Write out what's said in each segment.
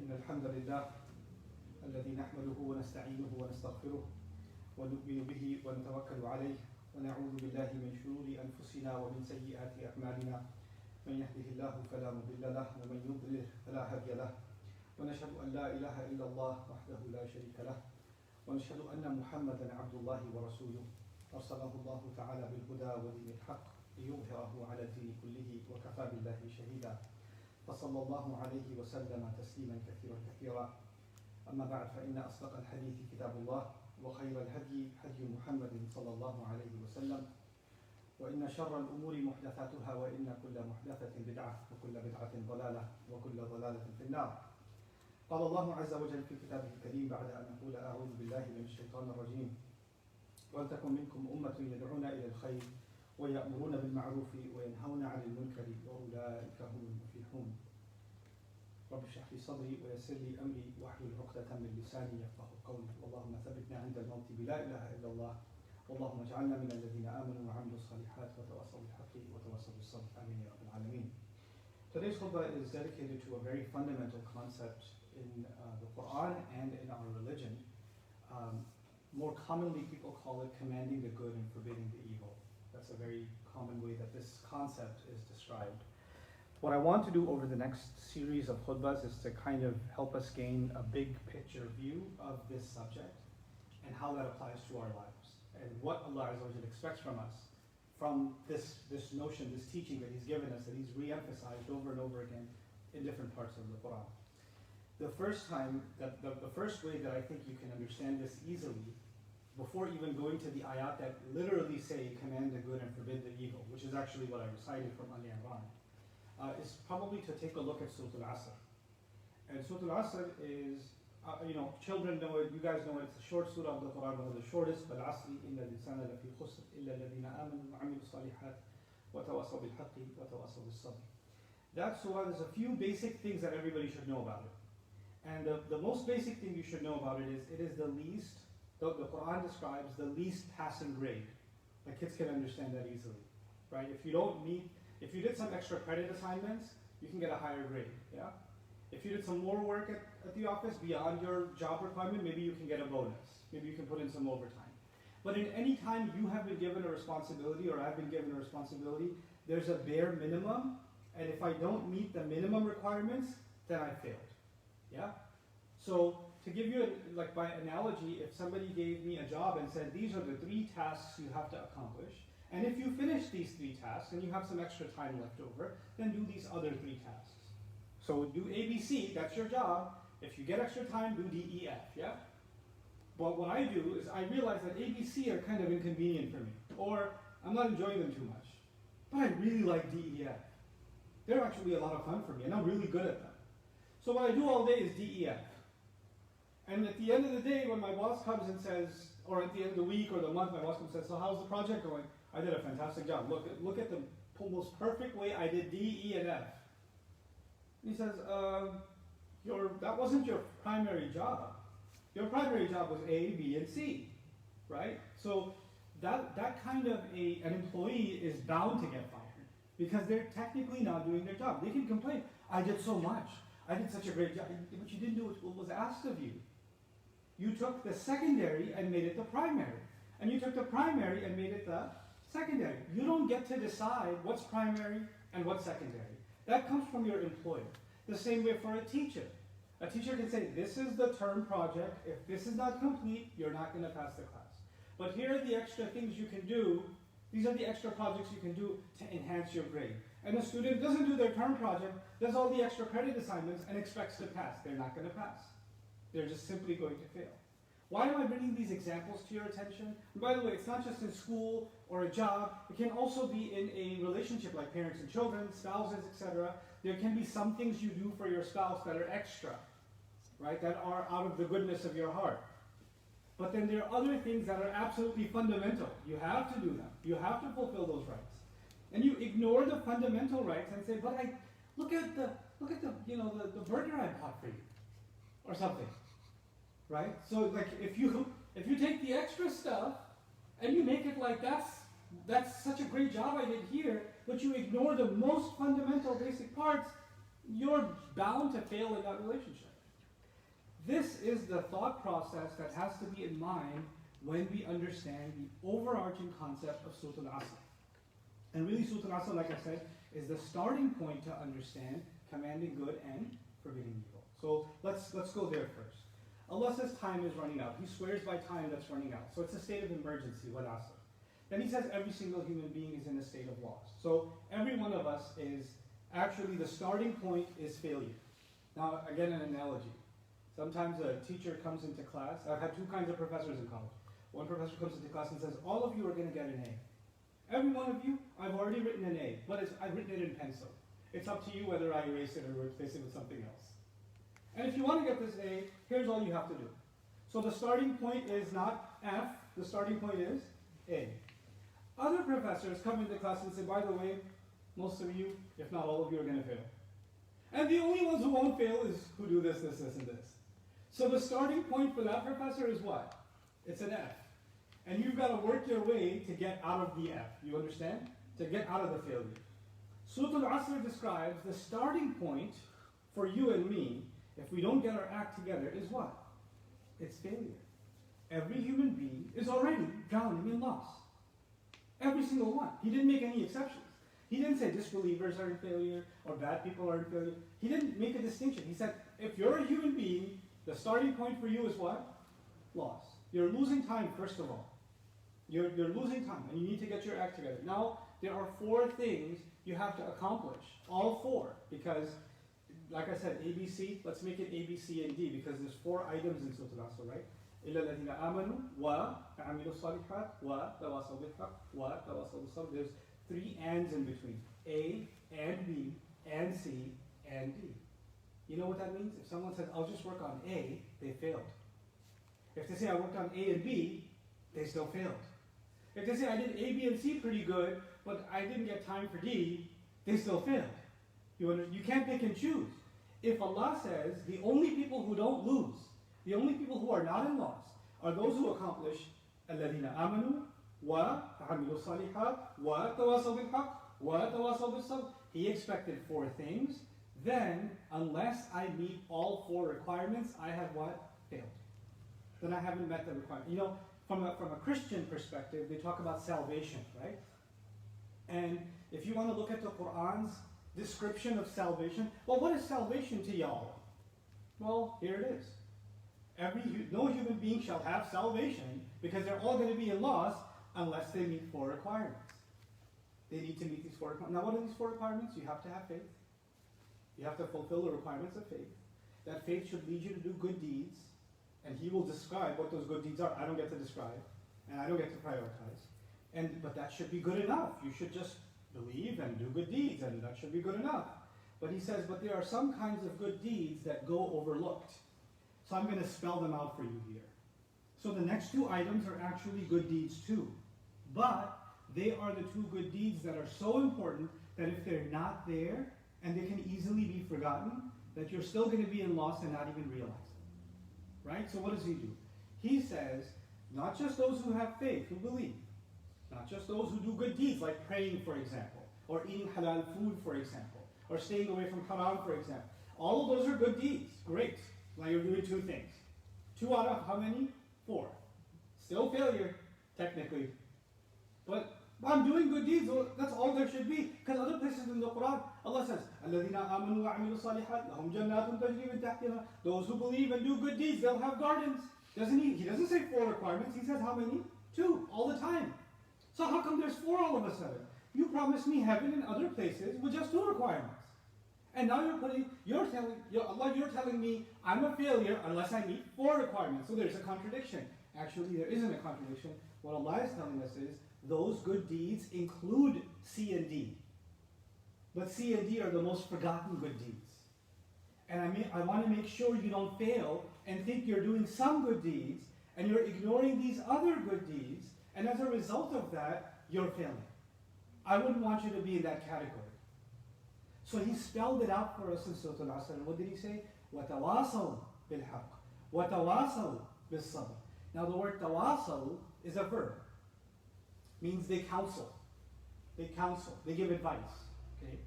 إن الحمد لله الذي نحمده ونستعينه ونستغفره ونؤمن به ونتوكل عليه ونعوذ بالله من شرور أنفسنا ومن سيئات أعمالنا من يهده الله فلا مضل له ومن يضلل فلا هادي له ونشهد أن لا إله إلا الله وحده لا شريك له ونشهد أن محمدا عبد الله ورسوله أرسله الله تعالى بالهدى ودين الحق ليظهره على الدين كله وكفى بالله شهيدا فصلى الله عليه وسلم تسليما كثيرا كثيرا أما بعد فإن أصدق الحديث كتاب الله وخير الهدي هدي محمد صلى الله عليه وسلم وإن شر الأمور محدثاتها وإن كل محدثة بدعة وكل بدعة ضلالة وكل ضلالة في النار. قال الله عز وجل في كتابه الكريم بعد أن أقول أعوذ بالله من الشيطان الرجيم ولتكن منكم أمة يدعون إلى الخير ويأمرون بالمعروف وينهون عن المنكر وأولئك هم المفلحون. رب اشرح لي صدري ويسر لي أمري واحلل عقدة من لساني يفقهوا قولي اللهم ثبتنا عند الموت بلا إله إلا الله اللهم اجعلنا من الذين آمنوا وعملوا الصالحات وتواصوا بالحق وتواصوا بالصبر آمين يا رب العالمين. Today's khutbah is dedicated to a very fundamental concept in the Quran and in our religion. More commonly, people call it commanding the good and forbidding the evil. That's a very common way that this concept is described. What I want to do over the next series of khutbahs is to kind of help us gain a big picture view of this subject and how that applies to our lives and what Allah Azza wa Jalla expects from us from this notion, this teaching that He's given us, that He's re-emphasized over and over again in different parts of the Quran. The first way that I think you can understand this easily, before even going to the ayat that literally say command the good and forbid the evil, which is actually what I recited from Ali Imran, is probably to take a look at Surah Al-Asr. And Surah Al-Asr is, children know it, you guys know it, it's a short surah of the Quran, one of the shortest. وَالْعَصْرِ إِنَّ الْإِنسَانَ لَفِي خُسْرٍ إِلَّا الَّذِينَ آمَنُوا وَعَمِلُوا الصَّالِحَاتِ وَتَوَاصَوْا بِالْحَقِّ وَتَوَاصَوْا بِالصَّبْرِ. That surah, there's a few basic things that everybody should know about it. And the most basic thing you should know about it is the least, the Quran describes the least passing grade. Like kids can understand that easily, right? If you did some extra credit assignments, you can get a higher grade, yeah? If you did some more work at the office beyond your job requirement, maybe you can get a bonus. Maybe you can put in some overtime. But in any time you have been given a responsibility or I've been given a responsibility, there's a bare minimum, and if I don't meet the minimum requirements, then I failed, yeah? So to give you, like by analogy, if somebody gave me a job and said, these are the 3 tasks you have to accomplish, and if you finish these 3 tasks and you have some extra time left over, then do these other 3 tasks. So do ABC, that's your job. If you get extra time, do D, E, F, yeah? But what I do is I realize that A, B, C are kind of inconvenient for me, or I'm not enjoying them too much. But I really like D, E, F. They're actually a lot of fun for me, and I'm really good at them. So what I do all day is D, E, F. And at the end of the day, when my boss comes and says, or at the end of the week or the month, my boss comes and says, so how's the project going? I did a fantastic job. Look at the most perfect way I did D, E, and F. And he says, that wasn't your primary job. Your primary job was A, B, and C, right? So that kind of an employee is bound to get fired because they're technically not doing their job. They can complain, I did so much. I did such a great job. But you didn't do what was asked of you. You took the secondary and made it the primary. And you took the primary and made it the secondary. You don't get to decide what's primary and what's secondary. That comes from your employer. The same way for a teacher. A teacher can say, this is the term project. If this is not complete, you're not going to pass the class. But here are the extra things you can do. These are the extra projects you can do to enhance your grade. And a student doesn't do their term project, does all the extra credit assignments, and expects to pass. They're not going to pass. They're just simply going to fail. Why am I bringing these examples to your attention? And by the way, it's not just in school or a job. It can also be in a relationship like parents and children, spouses, etc. There can be some things you do for your spouse that are extra, right? That are out of the goodness of your heart. But then there are other things that are absolutely fundamental. You have to do them. You have to fulfill those rights. And you ignore the fundamental rights and say, but look at the burger I bought for you, or something. Right? So like if you take the extra stuff and you make it like that's such a great job I did here, but you ignore the most fundamental basic parts, you're bound to fail in that relationship. This is the thought process that has to be in mind when we understand the overarching concept of Surah Al-Asr. And really Surah Al-Asr, like I said, is the starting point to understand commanding good and forbidding evil. So let's go there first. Allah says time is running out. He swears by time that's running out. So it's a state of emergency, wal-asr. Then he says every single human being is in a state of loss. So every one of us is, actually the starting point is failure. Now again, an analogy. Sometimes a teacher comes into class. I've had two kinds of professors in college. One professor comes into class and says, all of you are going to get an A. Every one of you, I've already written an A, but I've written it in pencil. It's up to you whether I erase it or replace it with something else. And if you want to get this A, here's all you have to do. So the starting point is not F, the starting point is A. Other professors come into class and say, by the way, most of you, if not all of you, are going to fail. And the only ones who won't fail is who do this, this, this, and this. So the starting point for that professor is what? It's an F. And you've got to work your way to get out of the F. You understand? To get out of the failure. Surah Al-Asr describes the starting point for you and me, if we don't get our act together, is what? It's failure. Every human being is already drowning in loss. Every single one. He didn't make any exceptions. He didn't say disbelievers are in failure or bad people are in failure. He didn't make a distinction. He said, if you're a human being, the starting point for you is what? Loss. You're losing time, first of all. You're losing time, and you need to get your act together. Now, there are 4 things you have to accomplish. All 4, because, like I said, ABC, let's make it A, B, C, and D, because there's 4 items in Surah Al-Asr, right? إِلَّا الَّذِينَ آمَنُوا وَعَمِلُوا الصَّالِحَاتِ وَتَوَاصَوْا بِالْحَقِّ وَتَوَاصَوْا بِالصَّبْرِ. There's 3 ands in between. A, and B, and C, and D. You know what that means? If someone says, I'll just work on A, they failed. If they say, I worked on A and B, they still failed. If they say, I did A, B, and C pretty good, but I didn't get time for D, they still failed. You can't pick and choose. If Allah says, the only people who don't lose, the only people who are not in loss, are those who accomplish الَّذِينَ آمَنُوا وَعَمِلُوا الصَّالِحَاتِ وَتَوَاصَوْا بِالْحَقِّ وَتَوَاصَوْا بِالصَّبْرِ. He expected 4 things. Then, unless I meet all 4 requirements, I have what? Failed. Then I haven't met the requirement. You know, from a Christian perspective, they talk about salvation, right? And if you want to look at the Qur'an's description of salvation, well, what is salvation to y'all? Well, here it is. No human being shall have salvation, because they're all going to be in loss unless they meet 4 requirements. They need to meet these 4 requirements. Now, what are these 4 requirements? You have to have faith. You have to fulfill the requirements of faith. That faith should lead you to do good deeds, and He will describe what those good deeds are. I don't get to describe, and I don't get to prioritize. But that should be good enough. You should just believe and do good deeds, and that should be good enough. But He says, but there are some kinds of good deeds that go overlooked. So I'm going to spell them out for you here. So the next 2 items are actually good deeds too. But they are the 2 good deeds that are so important that if they're not there, and they can easily be forgotten, that you're still going to be in loss and not even realize it. Right? So what does He do? He says, not just those who have faith, who believe, not just those who do good deeds, like praying, for example, or eating halal food, for example, or staying away from haram, for example. All of those are good deeds. Great. Now you're doing 2 things. 2 out of how many? 4. Still failure, technically. But I'm doing good deeds. Well, that's all there should be. Because other places in the Quran, Allah says, الَّذِينَ آمَنُوا وَعَمِلُوا الصَّالِحَاتِ لَهُمْ جَنَّاتٌ تَجْرِي مِن تَحْتِهَا. Those who believe and do good deeds, they'll have gardens. Doesn't He? He doesn't say 4 requirements. He says how many? 2, all the time. So how come there's 4 all of a sudden? You promised me heaven in other places with just 2 requirements. And now you're telling me I'm a failure unless I meet 4 requirements. So there's a contradiction. Actually, there isn't a contradiction. What Allah is telling us is those good deeds include C and D. But C and D are the most forgotten good deeds. And I want to make sure you don't fail and think you're doing some good deeds and you're ignoring these other good deeds, and as a result of that, you're failing. I wouldn't want you to be in that category. So He spelled it out for us in Surah Al-Asr. And what did He say? وَتَوَاصَوْا بِالْحَقِّ وَتَوَاصَوْا بِالصَّبْرِ. Now the word tawasaw is a verb. Means they counsel. They counsel. They give advice. Okay?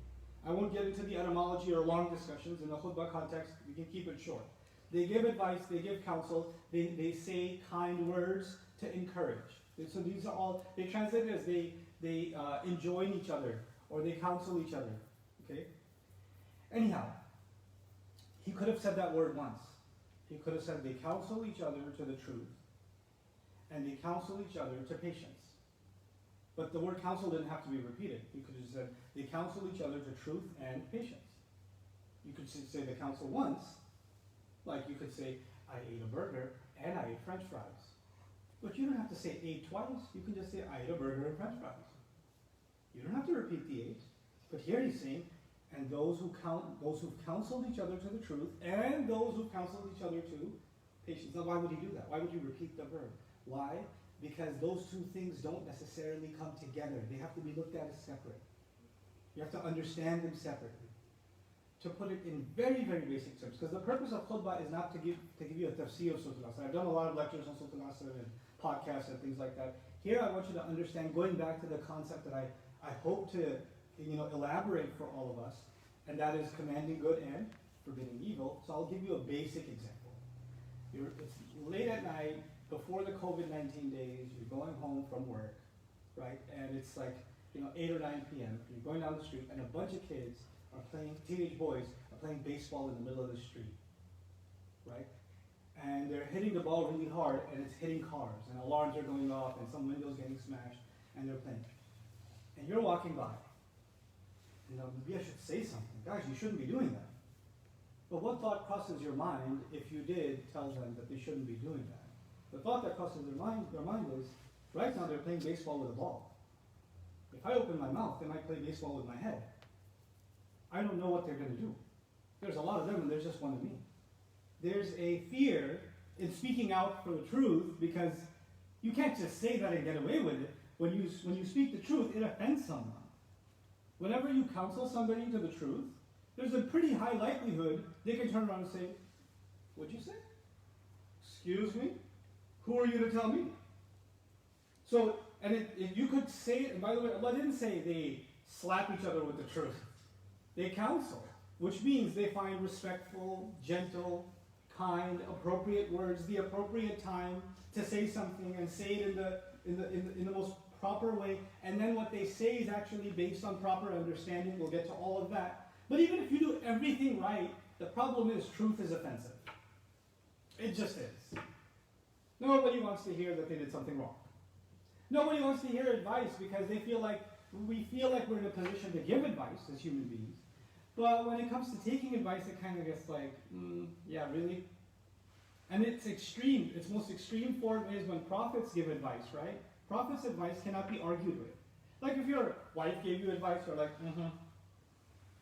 I won't get into the etymology or long discussions. In the khutbah context, we can keep it short. They give advice, they give counsel, they say kind words to encourage. So these are all, they translate it as they enjoin each other, or they counsel each other. Okay? Anyhow, he could have said that word once. He could have said they counsel each other to the truth, and they counsel each other to patience. But the word counsel didn't have to be repeated. He could have said they counsel each other to truth and patience. You could say the counsel once, like you could say, I ate a burger and I ate French fries. But you don't have to say ate twice. You can just say I ate a burger and French fries. You don't have to repeat the ate. But here he's saying, and those who've counseled each other to the truth, and those who've counseled each other to patience. Now, why would he do that? Why would you repeat the verb? Why? Because those two things don't necessarily come together. They have to be looked at as separate. You have to understand them separately. To put it in very, very basic terms, because the purpose of khutbah is not to give you a tafsir of Surah Al-Asr. I've done a lot of lectures on Surah Al-Asr and podcasts and things like that. Here I want you to understand, going back to the concept that I hope to elaborate for all of us, and that is commanding good and forbidding evil. So I'll give you a basic example. It's late at night, before the COVID-19 days, you're going home from work, right? And it's like 8 or 9 p.m. You're going down the street, and a bunch of kids are playing, teenage boys are playing baseball in the middle of the street, right? And they're hitting the ball really hard, and it's hitting cars, and alarms are going off, and some windows getting smashed, and they're playing. And you're walking by. And maybe I should say something. Guys, you shouldn't be doing that. But what thought crosses your mind if you did tell them that they shouldn't be doing that? The thought that crosses their mind is, right now they're playing baseball with a ball. If I open my mouth, they might play baseball with my head. I don't know what they're going to do. There's a lot of them, and there's just one of me. There's a fear in speaking out for the truth, because you can't just say that and get away with it. When you speak the truth, it offends someone. Whenever you counsel somebody to the truth, there's a pretty high likelihood they can turn around and say, what'd you say? Excuse me? Who are you to tell me? So, and if you could say, and by the way, Allah didn't say they slap each other with the truth. They counsel, which means they find respectful, gentle, kind, appropriate words, the appropriate time to say something, and say it in the most proper way. And then what they say is actually based on proper understanding. We'll get to all of that. But even if you do everything right, the problem is truth is offensive. It just is. Nobody wants to hear that they did something wrong. Nobody wants to hear advice because we feel like we're in a position to give advice as human beings. But when it comes to taking advice, it kind of gets like, yeah, really? And it's extreme. Its most extreme form is when prophets give advice, right? Prophets' advice cannot be argued with. Like if your wife gave you advice, you're like,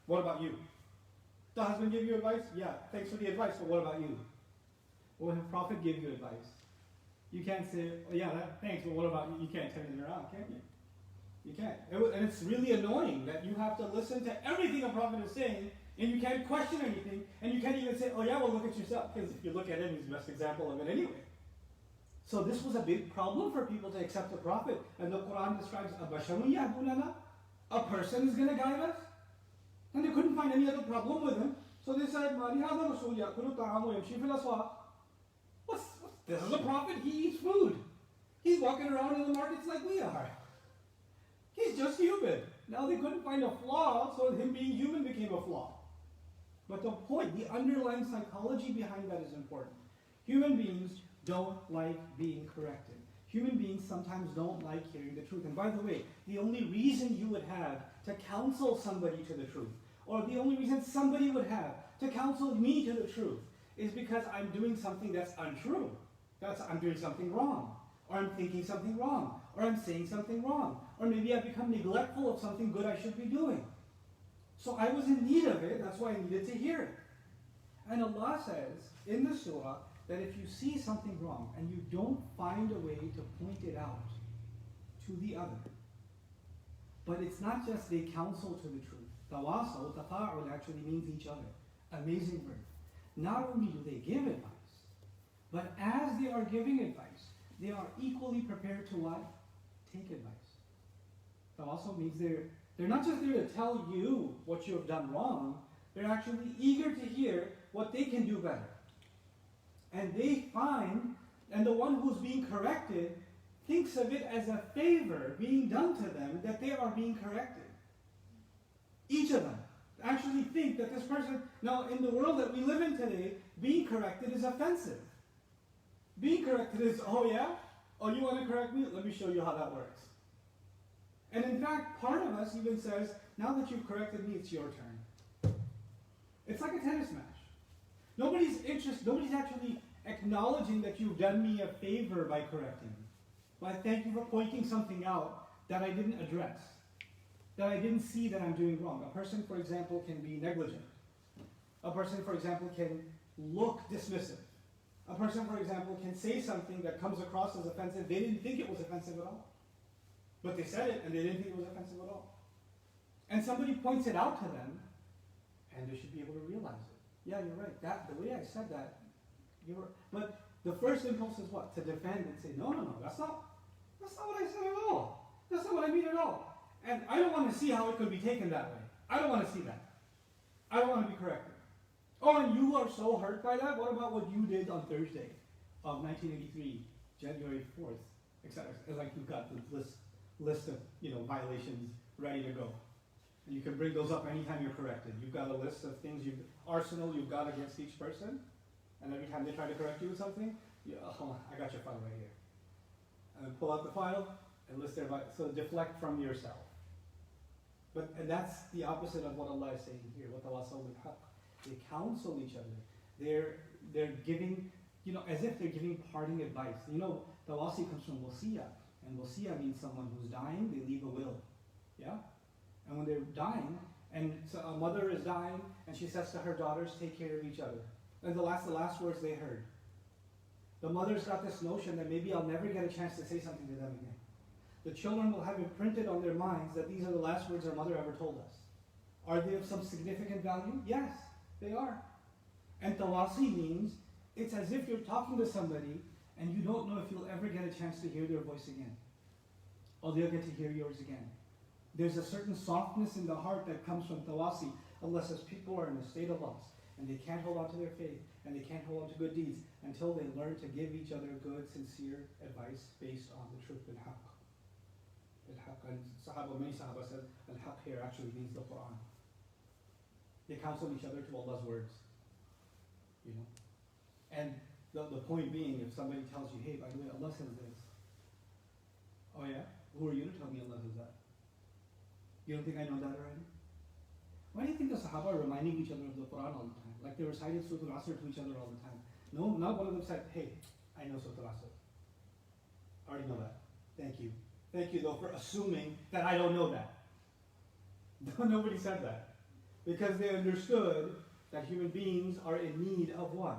what about you? The husband gave you advice? Yeah, thanks for the advice, but what about you? Well, when a prophet gave you advice, you can't say, oh yeah, thanks, but what about you? You can't turn it around, can you? You can't. And it's really annoying that you have to listen to everything a prophet is saying, and you can't question anything, and you can't even say, oh yeah, well look at yourself, because if you look at him, he's the best example of it anyway. So this was a big problem for people to accept the prophet. And the Quran describes a person is going to guide us. And they couldn't find any other problem with him. So they said, this is a prophet, he eats food. He's walking around in the markets like we are. He's just human. Now they couldn't find a flaw, so him being human became a flaw. But the point, the underlying psychology behind that is important. Human beings don't like being corrected. Human beings sometimes don't like hearing the truth. And by the way, the only reason you would have to counsel somebody to the truth, or the only reason somebody would have to counsel me to the truth, is because I'm doing something that's untrue. I'm doing something wrong, or I'm thinking something wrong, or I'm saying something wrong, or maybe I've become neglectful of something good I should be doing. So I was in need of it, that's why I needed to hear it. And Allah says in the surah that if you see something wrong and you don't find a way to point it out to the other, but it's not just they counsel to the truth. Tawasaw, tafa'ul actually means each other. Amazing word. Not only do they give advice, but as they are giving advice, they are equally prepared to what? Take advice. Tawasaw means they're not just there to tell you what you have done wrong, they're actually eager to hear what they can do better. And they find, and the one who's being corrected thinks of it as a favor being done to them that they are being corrected. Each of them actually think that this person, now in the world that we live in today, being corrected is offensive. Being corrected is, oh yeah? Oh, you want to correct me? Let me show you how that works. And in fact, part of us even says, now that you've corrected me, it's your turn. It's like a tennis match. Nobody's actually acknowledging that you've done me a favor by correcting me. But thank you for pointing something out that I didn't address, that I didn't see that I'm doing wrong. A person, for example, can be negligent. A person, for example, can look dismissive. A person, for example, can say something that comes across as offensive. They didn't think it was offensive at all. But they said it and they didn't think it was offensive at all. And somebody points it out to them, and they should be able to realize it. Yeah, you're right. The way I said that, but the first impulse is what? To defend and say, no, that's not what I said at all. That's not what I mean at all. And I don't want to see how it could be taken that way. I don't want to see that. I don't want to be corrected. Oh, and you are so hurt by that? What about what you did on Thursday of 1983, January 4th, etc.? It's like you've got the list of violations ready to go. And you can bring those up anytime you're corrected. You've got a list of things, arsenal you've got against each person. And every time they try to correct you with something, hold on, I got your file right here. And then pull out the file and list their violations. So deflect from yourself. And that's the opposite of what Allah is saying here. What Allah says with haqq. They counsel each other. They're giving, as if they're giving parting advice. Tawasi comes from wasiyah. And wasiyah means someone who's dying, they leave a will. Yeah? And when they're dying, and so a mother is dying, and she says to her daughters, take care of each other. And the last words they heard. The mother's got this notion that maybe I'll never get a chance to say something to them again. The children will have imprinted on their minds that these are the last words our mother ever told us. Are they of some significant value? Yes, they are. And tawasi means it's as if you're talking to somebody and you don't know if you'll ever get a chance to hear their voice again. Or they'll get to hear yours again. There's a certain softness in the heart that comes from tawasi. Allah says people are in a state of loss and they can't hold on to their faith and they can't hold on to good deeds until they learn to give each other good, sincere advice based on the truth and haqq. And many Sahaba said, al-haqq here actually means the Quran. They counsel each other to Allah's words. And the point being, if somebody tells you, hey, by the way, Allah says this. Oh yeah? Who are you to tell me Allah says that? You don't think I know that already? Why do you think the Sahaba are reminding each other of the Quran all the time? Like they recited Surah Al-Asr to each other all the time. No, not one of them said, hey, I know Surah Al-Asr. I already know that. Thank you. Thank you, though, for assuming that I don't know that. Nobody said that. Because they understood that human beings are in need of what?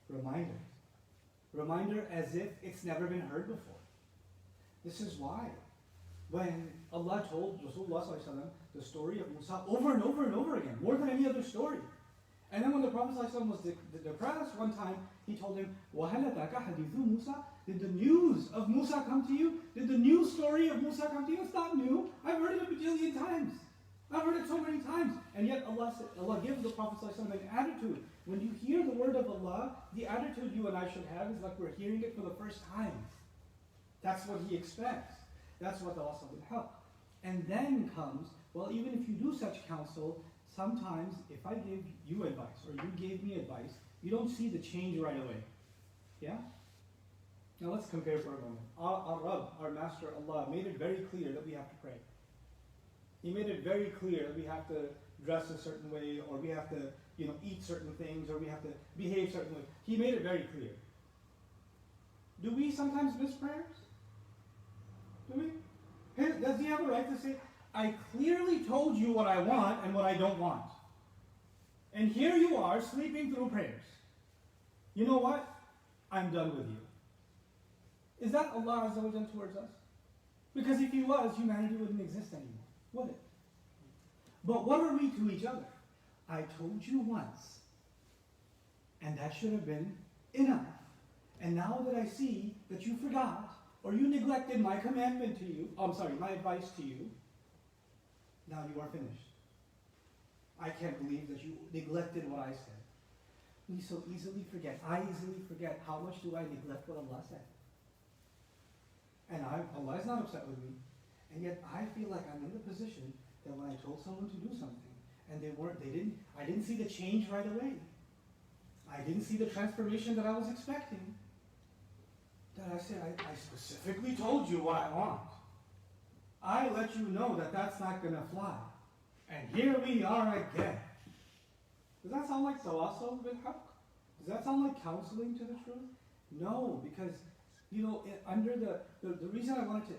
Reminder. Reminder as if it's never been heard before. This is why when Allah told Rasulullah ﷺ the story of Musa over and over and over again, more than any other story. And then when the Prophet ﷺ was depressed, one time he told him, وَهَلْ أَتَاكَ حَدِيثُ مُوسَى? Did the news of Musa come to you? Did the news story of Musa come to you? It's not new. I've heard it a bajillion times. I've heard it so many times. And yet Allah gives the Prophet ﷺ an attitude. When you hear the word of Allah, the attitude you and I should have is like we're hearing it for the first time. That's what He expects. That's what Allah will help. And then comes, well, even if you do such counsel, sometimes if I give you advice or you gave me advice, you don't see the change right away. Yeah? Now let's compare for a moment. Our Rabb, our Master Allah, made it very clear that we have to pray. He made it very clear that we have to dress a certain way, or we have to, eat certain things, or we have to behave certain way. He made it very clear. Do we sometimes miss prayers? Do we? Does He have a right to say, I clearly told you what I want and what I don't want. And here you are sleeping through prayers. You know what? I'm done with you. Is that Allah Azza wa Jalla towards us? Because if He was, humanity wouldn't exist anymore, would it? But what are we to each other? I told you once, and that should have been enough. And now that I see that you forgot, or you neglected my commandment to you, my advice to you, now you are finished. I can't believe that you neglected what I said. We so easily forget. I easily forget. How much do I neglect what Allah said? And Allah is not upset with me. And yet I feel like I'm in the position that when I told someone to do something, and I didn't see the change right away. I didn't see the transformation that I was expecting. That I said, I specifically told you what I want. I let you know that that's not going to fly. And here we are again. Does that sound like tawasul bil haqq? Does that sound like counseling to the truth? No, because, under the reason I wanted to,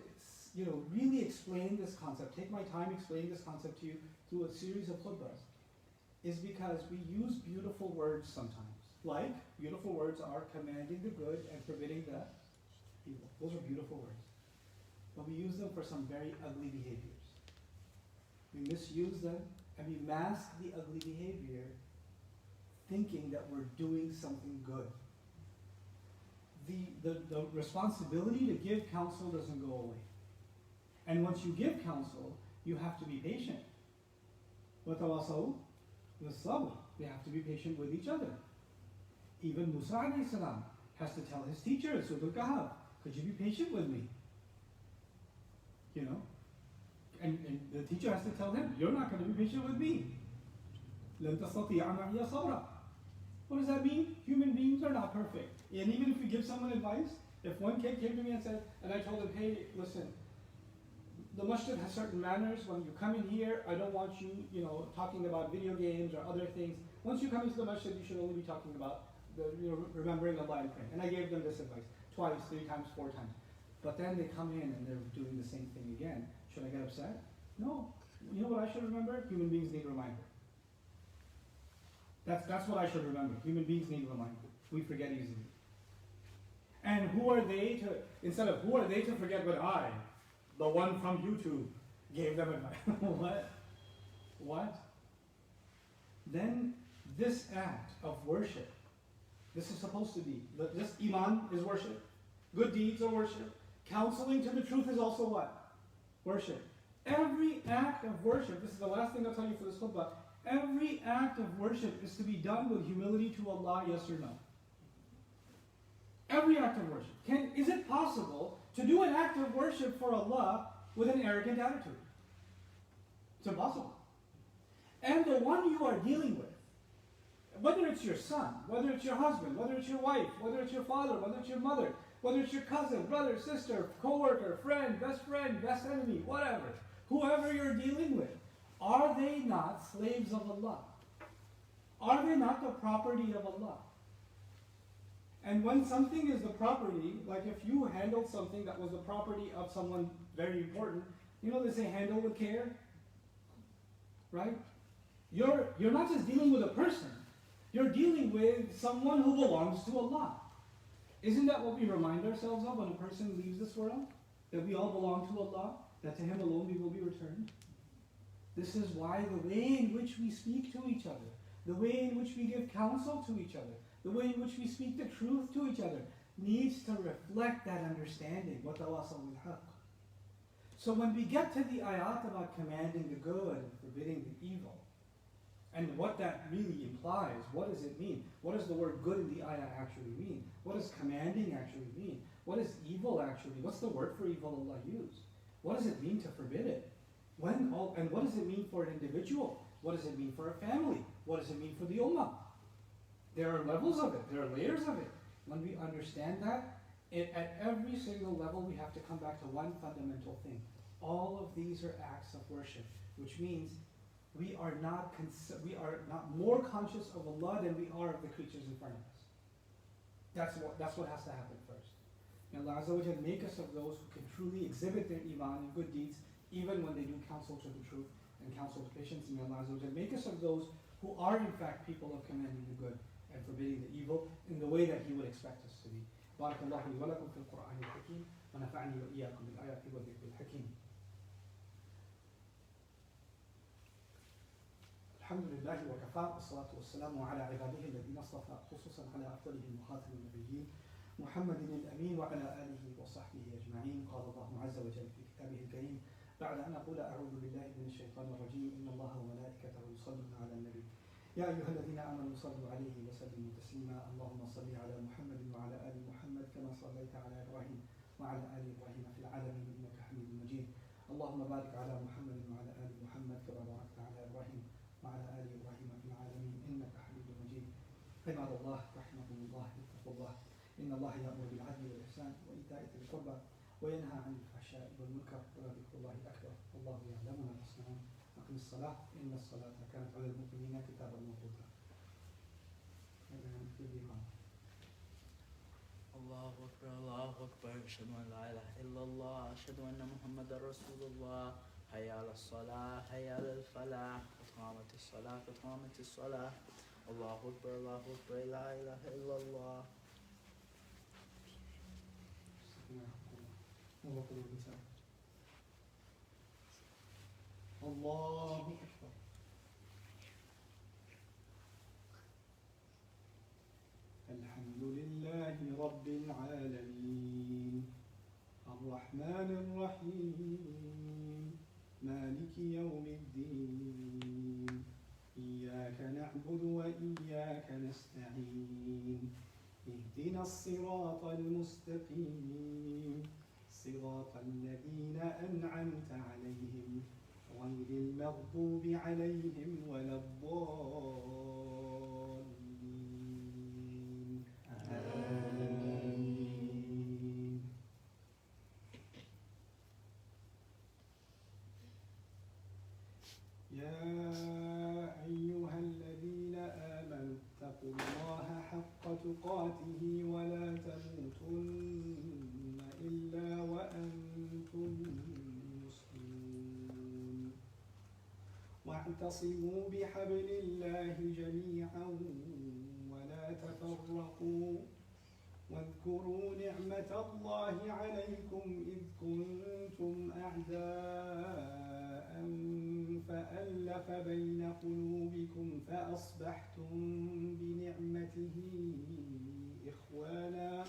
really explain this concept, take my time explaining this concept to you through a series of khutbahs, is because we use beautiful words sometimes. Like, beautiful words are commanding the good and forbidding the evil. Those are beautiful words. But we use them for some very ugly behaviors. We misuse them and we mask the ugly behavior thinking that we're doing something good. The responsibility to give counsel doesn't go away. And once you give counsel, you have to be patient. وَتَوَاصَوْا بِالصَّبْرِ. We have to be patient with each other. Even Musa alayhi salam has to tell his teacher, Surah Al-Kahf, could you be patient with me? And the teacher has to tell him, you're not going to be patient with me. لَن تَسْتَطِيعَ مَعِيَ صَبْرًا. What does that mean? Human beings are not perfect. And even if we give someone advice, if one kid came to me and said, and I told him, hey, listen, the masjid has certain manners. When you come in here, I don't want you, talking about video games or other things. Once you come into the masjid, you should only be talking about remembering Allah and praying. And I gave them this advice twice, 3 times, 4 times. But then they come in and they're doing the same thing again. Should I get upset? No. You know what I should remember? Human beings need a reminder. That's what I should remember. Human beings need a reminder. We forget easily. And who are they to forget what I, the one from YouTube, gave them advice? What? Then this act of worship, this is supposed to be, this iman is worship. Good deeds are worship. Counseling to the truth is also what? Worship. Every act of worship, this is the last thing I'll tell you for this khutbah, every act of worship is to be done with humility to Allah, yes or no? Every act of worship. Is it possible to do an act of worship for Allah with an arrogant attitude? It's impossible. And the one you are dealing with, whether it's your son, whether it's your husband, whether it's your wife, whether it's your father, whether it's your mother, whether it's your cousin, brother, sister, co-worker, friend, best enemy, whatever, whoever you're dealing with, are they not slaves of Allah? Are they not the property of Allah? And when something is the property, like if you handled something that was the property of someone very important, they say handle with care, right? You're not just dealing with a person, you're dealing with someone who belongs to Allah. Isn't that what we remind ourselves of when a person leaves this world? That we all belong to Allah, that to Him alone we will be returned? This is why the way in which we speak to each other, the way in which we give counsel to each other, the way in which we speak the truth to each other needs to reflect that understanding. So when we get to the ayat about commanding the good and forbidding the evil, and what that really implies, what does it mean? What does the word good in the ayah actually mean? What does commanding actually mean? What is evil actually? What's the word for evil Allah used? What does it mean to forbid it? And what does it mean for an individual? What does it mean for a family? What does it mean for the ummah? There are levels of it. There are layers of it. When we understand that, at every single level we have to come back to one fundamental thing. All of these are acts of worship, which means we are not more conscious of Allah than we are of the creatures in front of us. That's what has to happen first. May Allah Azza wa Jal make us of those who can truly exhibit their iman and good deeds, even when they do counsel to the truth and counsel to patience. May Allah Azza wa Jal make us of those who are in fact people of commanding the good and forbidding the evil in the way that He would expect us to be. Barakallahu li wa lakum fil Qur'an al-Hakim wa nafa'ani wa iyyakum bil ayati wa dhikr al-Hakim. الحمد لله وكفى والصلاة والسلام على عباده الذين اصطفى خصوصا على أفضلهم وخاتم النبيين محمد الأمين وعلى آله وصحبه أجمعين. قال الله عز وجل في كتابه الكريم بعد أن أقول أعوذ بالله من الشيطان الرجيم إن الله وملائكته يصلون على النبي يا أيها الذين آمنوا صلوا عليه وسلموا تسليما. اللهم صل على محمد وعلى آل محمد كما صليت على إبراهيم وعلى آل إبراهيم في العالمين إنك حميد مجيد. اللهم بارك على محمد وعلى آل محمد كما باركت على إبراهيم وعلى آل إبراهيم في العالمين إنك حميد مجيد. عباد الله رحمكم الله، اتقوا الله. إن الله يأمر بالعدل والإحسان وإيتاء ذي القربى وينهى عن الفحشاء والمنكر ولذكر الله أكبر والله يعلم ما تصنعون. أقم الصلاة إن الصلاة كانت على المؤمنين كتابا موقوتا. الله أكبر الله أكبر أشهد أن لا إله إلا الله أشهد أن محمدا رسول الله حي على الصلاة حي على الفلاح قد قامت الصلاة قد قامت الصلاة الله أكبر الله أكبر لا إله إلا الله. الله أكبر. الحمد لله رب العالمين الرحمن الرحيم مالك يوم الدين إياك نعبد وإياك نستعين اهدنا الصراط المستقيم صراط الذين أنعمت عليهم غير المغضوب عليهم ولا الضالين آمين. يا أيها الذين آمنوا اتقوا الله حق تقاته ولا تموتن إلا وأنتم مسلمون واعتصموا بحبل الله جميعا ولا تفرقوا واذكروا نعمة الله عليكم إذ كنتم أعداء فألف بين قلوبكم فأصبحتم بنعمته إخوانا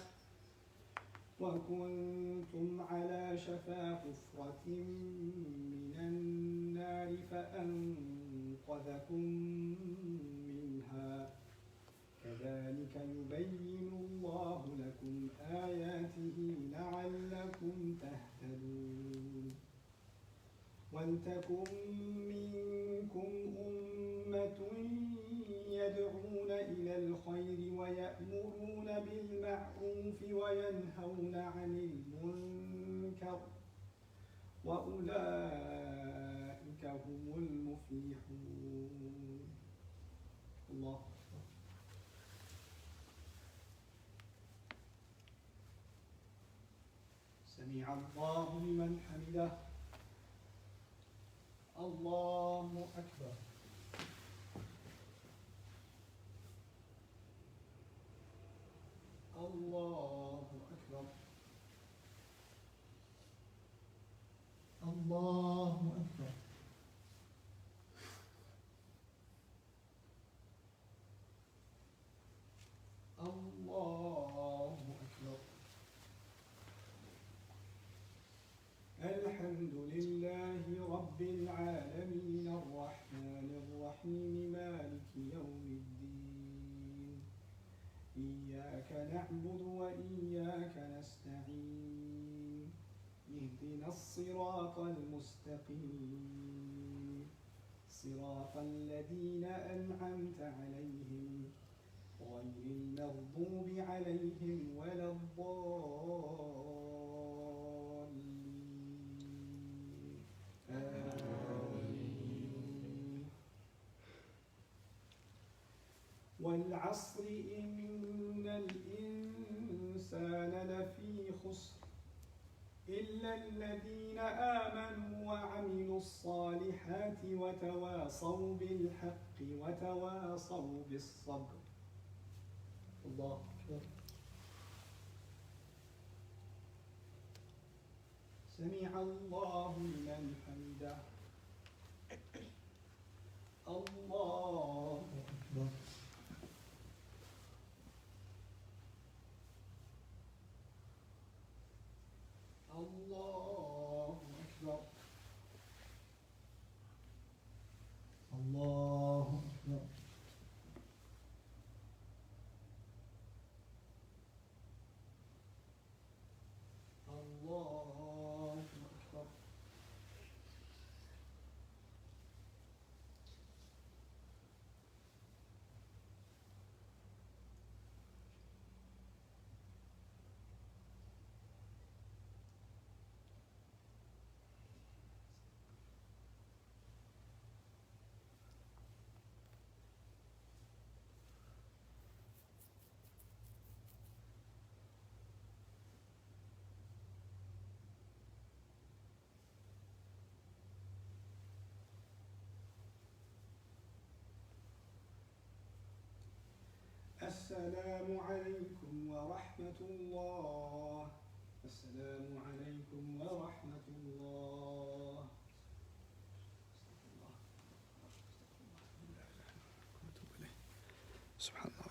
وكنتم على شفا حفرة من النار فأنقذكم منها كذلك يبين الله لكم آياته لعلكم تهتدون ولتكن منكم أمة يدعون إلى الخير ويأمرون بالمعروف وينهون عن المنكر وأولئك هم المفلحون. الله سمع الله لمن حمده. الله أكبر. الله أكبر. الله أكبر. الله أكبر. الحمد لله رب العالمين الرحمن الرحيم مالك يوم الدين إياك نعبد وإياك نستعين اهدنا الصراط المستقيم صراط الذين أنعمت عليهم غير المغضوب عليهم ولا الضالين آمين. والعصر إن الإنسان لفي خسر إلا الذين آمنوا وعملوا الصالحات وتواصوا بالحق وتواصوا بالصبر. الله أكبر. سمع الله لمن حمده. الله أكبر. الله أكبر. الله أكبر. السلام عليكم ورحمة الله. السلام عليكم ورحمة الله. سبحان الله.